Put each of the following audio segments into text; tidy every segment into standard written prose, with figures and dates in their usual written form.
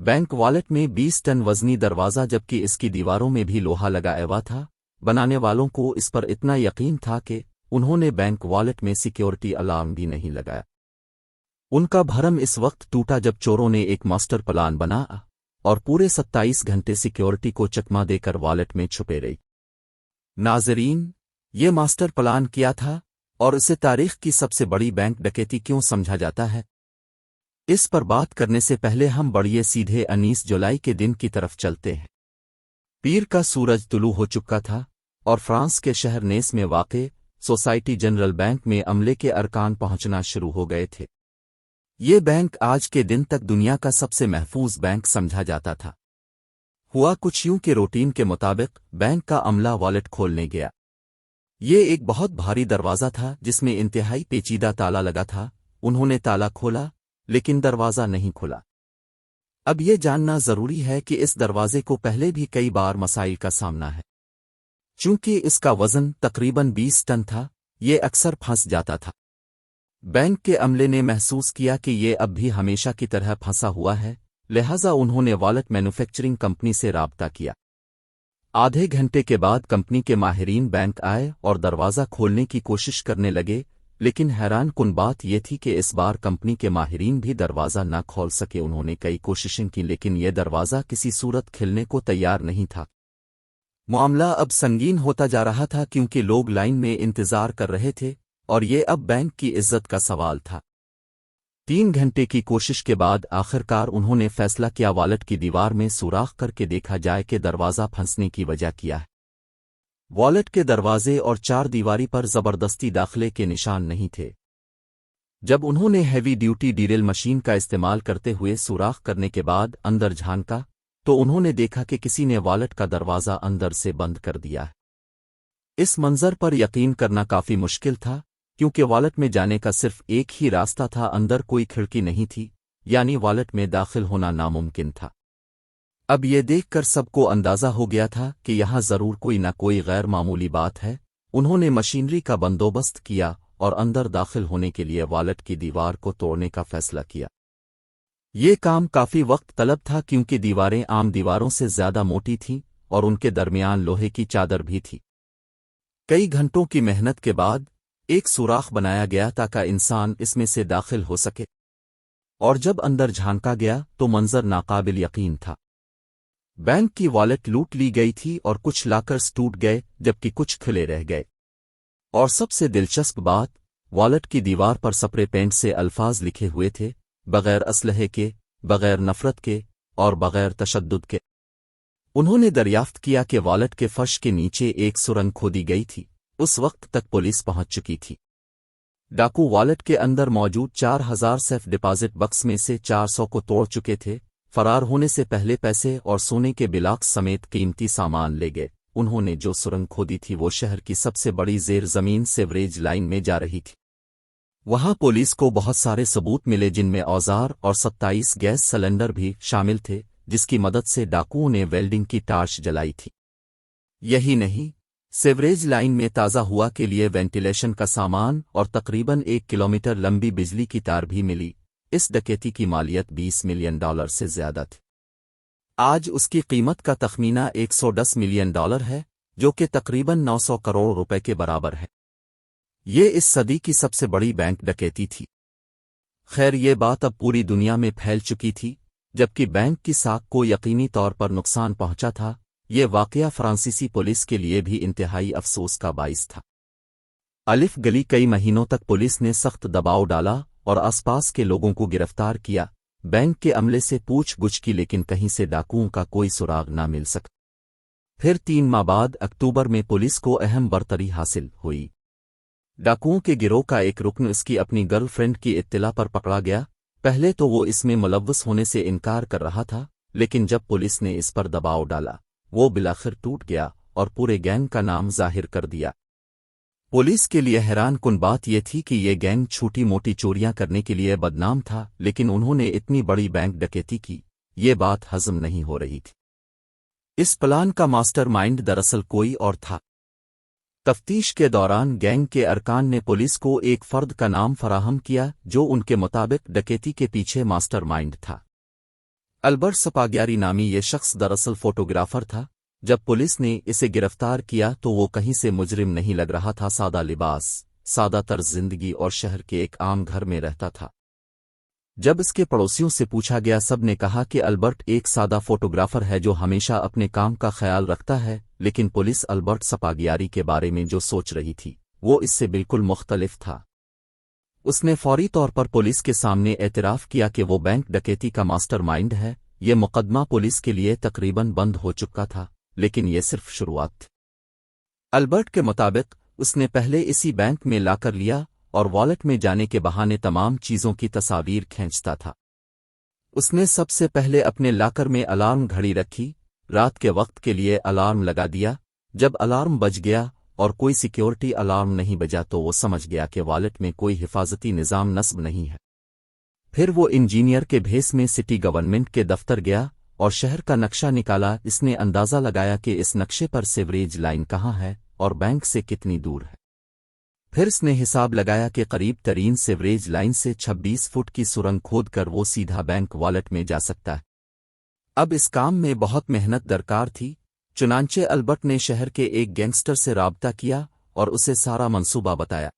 Bank wallet में 20 ton वजनी दरवाज़ा, जबकि इसकी दीवारों में भी लोहा लगा हुआ था। बनाने वालों को इस पर इतना यकीन था कि उन्होंने बैंक वॉलेट में सिक्योरिटी अलार्म भी नहीं लगाया। उनका भरम इस वक्त टूटा जब चोरों ने एक मास्टर प्लान बनाया और पूरे 27 घंटे सिक्योरिटी को चकमा देकर वॉलेट में छुपे रही। नाज़रीन, ये मास्टर प्लान किया था और इसे तारीख की सबसे बड़ी बैंक डकैती क्यों समझा जाता है? इस पर बात करने से पहले हम बढ़िए सीधे 19 जुलाई के दिन की तरफ चलते हैं। पीर का सूरज तुलू हो चुका था और फ्रांस के शहर नेस में वाक़े सोसाइटी जनरल बैंक में अमले के अरकान पहुंचना शुरू हो गए थे। ये बैंक आज के दिन तक दुनिया का सबसे महफूज बैंक समझा जाता था। हुआ कुछ यूं कि रूटीन के मुताबिक बैंक का अमला वॉलेट खोलने गया। ये एक बहुत भारी दरवाज़ा था जिसमें इंतहाई पेचीदा ताला लगा था। उन्होंने ताला खोला लेकिन दरवाज़ा नहीं खुला। अब ये जानना ज़रूरी है कि इस दरवाजे को पहले भी कई बार मसाइल का सामना है। चूंकि इसका वज़न तकरीबन 20 टन था, ये अक्सर फंस जाता था। बैंक के अमले ने महसूस किया कि ये अब भी हमेशा की तरह फंसा हुआ है, लिहाजा उन्होंने वॉलेट मैन्युफैक्चरिंग कंपनी से राब्ता किया। आधे घंटे के बाद कंपनी के माहिरीन बैंक आए और दरवाज़ा खोलने की कोशिश करने लगे, लेकिन हैरान कुन बात यह थी कि इस बार कंपनी के माहिरीन भी दरवाज़ा न खोल सके। उन्होंने कई कोशिशें की लेकिन यह दरवाज़ा किसी सूरत खिलने को तैयार नहीं था। मामला अब संगीन होता जा रहा था क्योंकि लोग लाइन में इंतज़ार कर रहे थे और ये अब बैंक की इज्जत का सवाल था। 3 घंटे की कोशिश के बाद आखिरकार उन्होंने फैसला किया वॉलेट की दीवार में सुराख करके देखा जाए कि दरवाज़ा फंसने की वजह क्या है। वॉलेट के दरवाजे और 4 दीवारी पर ज़बरदस्ती दाखिले के निशान नहीं थे। जब उन्होंने हैवी ड्यूटी ड्रिल मशीन का इस्तेमाल करते हुए सुराख करने के बाद अंदर झांका तो उन्होंने देखा कि किसी ने वॉलेट का दरवाज़ा अंदर से बंद कर दिया है। इस मंजर पर यकीन करना काफ़ी मुश्किल था क्योंकि वॉलेट में जाने का सिर्फ एक ही रास्ता था, अंदर कोई खिड़की नहीं थी, यानी वॉलेट में दाखिल होना नामुमकिन था। अब ये देखकर सबको अंदाज़ा हो गया था कि यहाँ ज़रूर कोई न कोई गैर मामूली बात है। उन्होंने मशीनरी का बंदोबस्त किया और अंदर दाखिल होने के लिए वॉलेट की दीवार को तोड़ने का फैसला किया। ये काम काफ़ी वक्त तलब था क्योंकि दीवारें आम दीवारों से ज़्यादा मोटी थीं और उनके दरमियान लोहे की चादर भी थी। कई घंटों की मेहनत के बाद एक सुराख बनाया गया ताकि इंसान इसमें से दाखिल हो सके, और जब अंदर झांका गया तो मंजर नाकाबिल यकीन था। बैंक की वॉलेट लूट ली गई थी और कुछ लॉकर्स टूट गए जबकि कुछ खुले रह गए। और सबसे दिलचस्प बात, वॉलेट की दीवार पर स्प्रे पेंट से अल्फाज लिखे हुए थे, बगैर असलहे के, बगैर नफरत के और बगैर तशद्दुद के। उन्होंने दरियाफ्त किया कि वॉलेट के फर्श के नीचे एक सुरंग खोदी गई थी। उस वक्त तक पुलिस पहुंच चुकी थी। डाकू वॉलेट के अंदर मौजूद 4000 सेफ डिपॉजिट बक्स में से 400 को तोड़ चुके थे। फरार होने से पहले पैसे और सोने के बिलाक्स समेत कीमती सामान ले गए। उन्होंने जो सुरंग खोदी थी वो शहर की सबसे बड़ी ज़ेर ज़मीन सेवरेज लाइन में जा रही थी। वहां पुलिस को बहुत सारे सबूत मिले जिनमें औजार और 27 गैस सिलेंडर भी शामिल थे, जिसकी मदद से डाकुओं ने वेल्डिंग की टार्च जलाई थी। यही नहीं, सेवरेज लाइन में ताज़ा हुआ के लिए वेंटिलेशन का सामान और तकरीबन 1 किलोमीटर लंबी बिजली की तार भी मिली। इस डकैती की मालियत $20 मिलियन से ज़्यादा थी। आज उसकी कीमत का तखमीना $110 मिलियन है, जो कि तकरीबन 900 करोड़ रुपए के बराबर है। ये इस सदी की सबसे बड़ी बैंक डकैती थी। खैर, ये बात अब पूरी दुनिया में फैल चुकी थी। जबकि बैंक की साख को यकीनी तौर पर नुकसान पहुंचा था, ये वाकया फ्रांसीसी पुलिस के लिए भी इंतहाई अफसोस का बाइस था। अलिफ गली कई महीनों तक पुलिस ने सख्त दबाव डाला और आसपास के लोगों को गिरफ्तार किया, बैंक के अमले से पूछ-गुछ की, लेकिन कहीं से डाकुओं का कोई सुराग न मिल सका। फिर 3 माह बाद अक्टूबर में पुलिस को अहम बरतरी हासिल हुई। डाकुओं के गिरोह का एक रुकन इसकी अपनी गर्लफ्रेंड की इत्तिला पर पकड़ा गया। पहले तो वो इसमें मुलव्वस होने से इनकार कर रहा था, लेकिन जब पुलिस ने इस पर दबाव डाला, वो बिलाखिर टूट गया और पूरे गैंग का नाम जाहिर कर दिया। पुलिस के लिए हैरान कुन बात यह थी कि ये गैंग छोटी मोटी चोरियां करने के लिए बदनाम था, लेकिन उन्होंने इतनी बड़ी बैंक डकैती की, ये बात हजम नहीं हो रही थी। इस प्लान का मास्टरमाइंड दरअसल कोई और था। तफ्तीश के दौरान गैंग के अरकान ने पुलिस को एक फर्द का नाम फराहम किया जो उनके मुताबिक डकैती के पीछे मास्टरमाइंड था। البرٹ سپاگیاری نامی یہ شخص دراصل فوٹوگرافر تھا۔ جب پولیس نے اسے گرفتار کیا تو وہ کہیں سے مجرم نہیں لگ رہا تھا، سادہ لباس، سادہ طرز زندگی اور شہر کے ایک عام گھر میں رہتا تھا۔ جب اس کے پڑوسیوں سے پوچھا گیا، سب نے کہا کہ البرٹ ایک سادہ فوٹوگرافر ہے جو ہمیشہ اپنے کام کا خیال رکھتا ہے، لیکن پولیس البرٹ سپاگیاری کے بارے میں جو سوچ رہی تھی وہ اس سے بالکل مختلف تھا۔ اس نے فوری طور پر پولیس کے سامنے اعتراف کیا کہ وہ بینک ڈکیتی کا ماسٹر مائنڈ ہے۔ یہ مقدمہ پولیس کے لیے تقریباً بند ہو چکا تھا، لیکن یہ صرف شروعات تھی۔ البرٹ کے مطابق اس نے پہلے اسی بینک میں لا کر لیا اور والٹ میں جانے کے بہانے تمام چیزوں کی تصاویر کھینچتا تھا۔ اس نے سب سے پہلے اپنے لاکر میں الارم گھڑی رکھی، رات کے وقت کے لیے الارم لگا دیا۔ جب الارم بج گیا اور کوئی سیکیورٹی الارم نہیں بجا تو وہ سمجھ گیا کہ والٹ میں کوئی حفاظتی نظام نصب نہیں ہے۔ پھر وہ انجینئر کے بھیس میں سٹی گورنمنٹ کے دفتر گیا اور شہر کا نقشہ نکالا۔ اس نے اندازہ لگایا کہ اس نقشے پر سیوریج لائن کہاں ہے اور بینک سے کتنی دور ہے۔ پھر اس نے حساب لگایا کہ قریب ترین سیوریج لائن سے 26 فٹ کی سرنگ کھود کر وہ سیدھا بینک والٹ میں جا سکتا ہے۔ اب اس کام میں بہت محنت درکار تھی، چنانچہ البرٹ نے شہر کے ایک گینگسٹر سے رابطہ کیا اور اسے سارا منصوبہ بتایا۔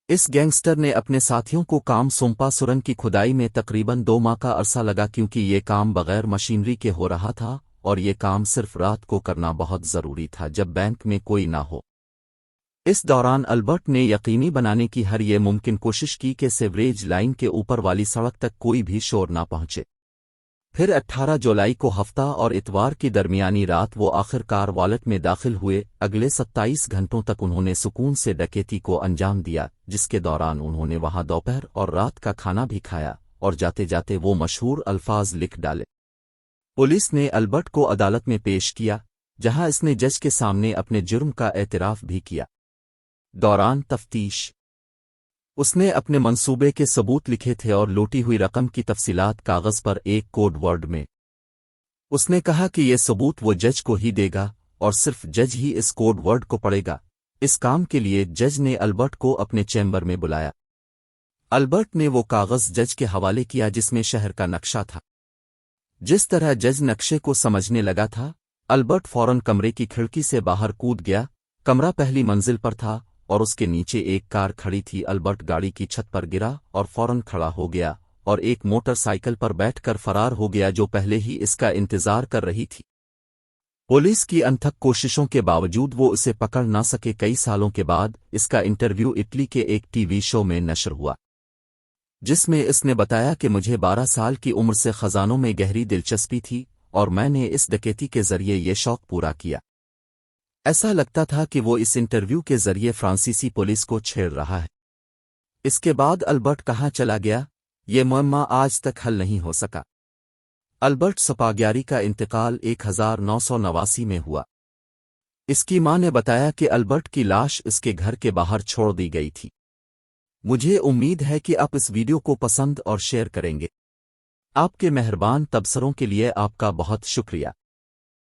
اس گینگسٹر نے اپنے ساتھیوں کو کام سونپا۔ سرنگ کی کھدائی میں تقریباً 2 ماہ کا عرصہ لگا، کیونکہ یہ کام بغیر مشینری کے ہو رہا تھا اور یہ کام صرف رات کو کرنا بہت ضروری تھا جب بینک میں کوئی نہ ہو۔ اس دوران البرٹ نے یقینی بنانے کی ہر یہ ممکن کوشش کی کہ سیوریج لائن کے اوپر والی سڑک تک کوئی بھی شور نہ پہنچے۔ پھر 18 جولائی کو ہفتہ اور اتوار کی درمیانی رات وہ آخر کار والٹ میں داخل ہوئے۔ اگلے 27 گھنٹوں تک انہوں نے سکون سے ڈکیتی کو انجام دیا، جس کے دوران انہوں نے وہاں دوپہر اور رات کا کھانا بھی کھایا اور جاتے جاتے وہ مشہور الفاظ لکھ ڈالے۔ پولیس نے البرٹ کو عدالت میں پیش کیا، جہاں اس نے جج کے سامنے اپنے جرم کا اعتراف بھی کیا۔ دوران تفتیش اس نے اپنے منصوبے کے ثبوت لکھے تھے اور لوٹی ہوئی رقم کی تفصیلات کاغذ پر ایک کوڈ ورڈ میں۔ اس نے کہا کہ یہ ثبوت وہ جج کو ہی دے گا اور صرف جج ہی اس کوڈ ورڈ کو پڑھے گا۔ اس کام کے لیے جج نے البرٹ کو اپنے چیمبر میں بلایا۔ البرٹ نے وہ کاغذ جج کے حوالے کیا جس میں شہر کا نقشہ تھا۔ جس طرح جج نقشے کو سمجھنے لگا تھا، البرٹ فوراً کمرے کی کھڑکی سے باہر کود گیا۔ کمرہ پہلی منزل پر تھا اور اس کے نیچے ایک کار کھڑی تھی۔ البرٹ گاڑی کی چھت پر گرا اور فوراً کھڑا ہو گیا اور ایک موٹر سائیکل پر بیٹھ کر فرار ہو گیا جو پہلے ہی اس کا انتظار کر رہی تھی۔ پولیس کی انتھک کوششوں کے باوجود وہ اسے پکڑ نہ سکے۔ کئی سالوں کے بعد اس کا انٹرویو اٹلی کے ایک ٹی وی شو میں نشر ہوا، جس میں اس نے بتایا کہ مجھے 12 سال کی عمر سے خزانوں میں گہری دلچسپی تھی اور میں نے اس ڈکیتی کے ذریعے یہ شوق پورا کیا۔ ایسا لگتا تھا کہ وہ اس انٹرویو کے ذریعے فرانسیسی پولیس کو چھیڑ رہا ہے۔ اس کے بعد البرٹ کہاں چلا گیا، یہ معمہ آج تک حل نہیں ہو سکا۔ البرٹ سپاگیاری کا انتقال 1989 میں ہوا۔ اس کی ماں نے بتایا کہ البرٹ کی لاش اس کے گھر کے باہر چھوڑ دی گئی تھی۔ مجھے امید ہے کہ آپ اس ویڈیو کو پسند اور شیئر کریں گے۔ آپ کے مہربان تبصروں کے لیے آپ کا بہت شکریہ۔